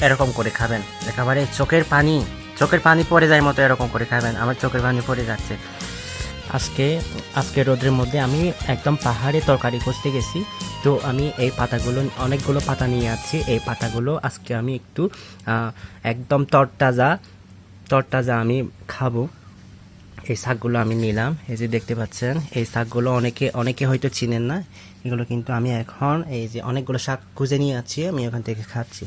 এরকম করে খাবেন, একেবারে চোখের পানি পড়ে যায় মতো এরকম করে খাবেন। আমার চোখের পানি পড়ে যাচ্ছে। আজকে রোদের মধ্যে আমি একদম পাহাড়ে তরকারি করতে গেছি, তো আমি এই পাতাগুলো অনেকগুলো পাতা নিয়ে আসছি। এই পাতাগুলো আজকে আমি একটু একদম তরতাজা আমি খাবো। এই শাকগুলো আমি নিলাম, এই যে দেখতে পাচ্ছেন এই শাকগুলো অনেকে হয়তো চিনেন না। এগুলো কিন্তু আমি এখন এই যে অনেকগুলো শাক খুঁজে নিয়ে আছি, আমি ওখান থেকে খাচ্ছি।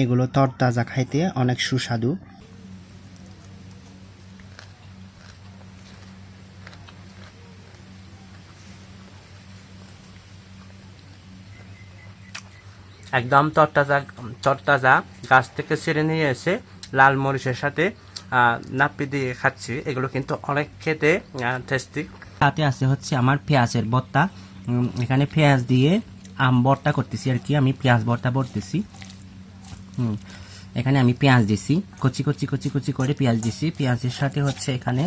এগুলো তরতাজা, খাইতে অনেক সুস্বাদু। একদম তরতাজা গাছ থেকে ছিঁড়ে নিয়ে এসে লাল মরিচের সাথে নাপ্পি দিয়ে খাচ্ছি। এগুলো কিন্তু অনেক খেতে টেস্টি। সাথে আছে হচ্ছে আমার পেঁয়াজের ভর্তা। এখানে পেঁয়াজ দিয়ে ভর্তা করতেছি আর কি, আমি পেঁয়াজ ভর্তা করতেছি। এখানে আমি পেঁয়াজ দিছি, কচি কচি করে পেঁয়াজ দিছি। পেঁয়াজের সাথে হচ্ছে এখানে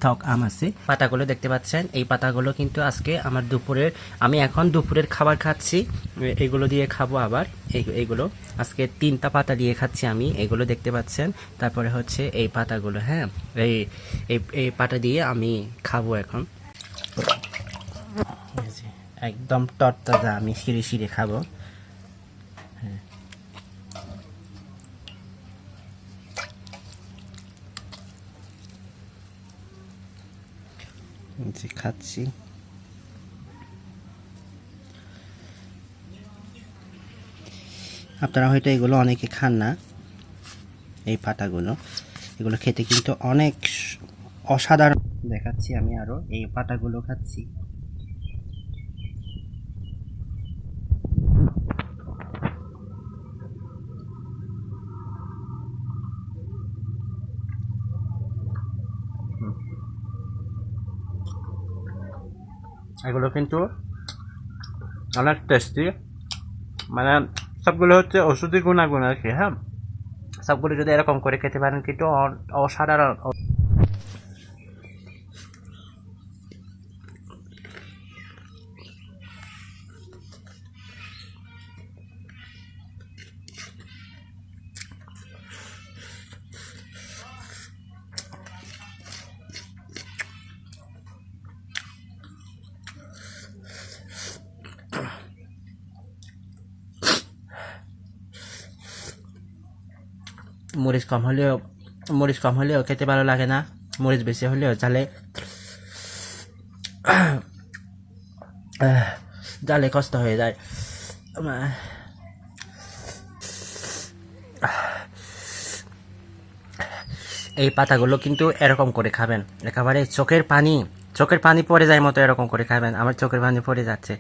টক আম আছে। পাতাগুলো দেখতে পাচ্ছেন, এই পাতাগুলো কিন্তু আজকে আমার আমি এখন দুপুরের খাবার খাচ্ছি। এগুলো দিয়ে খাবো আবার। এইগুলো আজকে 3টা পাতা দিয়ে খাচ্ছি আমি, এগুলো দেখতে পাচ্ছেন। তারপরে হচ্ছে এই পাতাগুলো, হ্যাঁ, এই পাতা দিয়ে আমি খাবো এখন। একদম তরতাজা, আমি শিরে খাবো। হ্যাঁ, খাচ্ছি। আপনারা হয়তো এগুলো অনেকে খান না, এই পাতাগুলো। এগুলো খেতে কিন্তু অনেক অসাধারণ। দেখাচ্ছি আমি আরো, এই পাতাগুলো খাচ্ছি। এগুলো কিন্তু অনেক টেস্টি, মানে সবগুলো হচ্ছে ওষুধি গুণাগুণ আর কি। হ্যাঁ, সবগুলো যদি এরকম করে খেতে পারেন কিন্তু অসাধারণ। মরিচ কম হলেও খেতে ভালো লাগে না, মরিচ বেশি হলেও জালে কষ্ট হয়ে যায়। এই পাতাগুলো কিন্তু এরকম করে খাবেন, একেবারে চোখের পানি পড়ে যায় মতো এরকম করে খাবেন। আমার চোখের পানি পড়ে যাচ্ছে।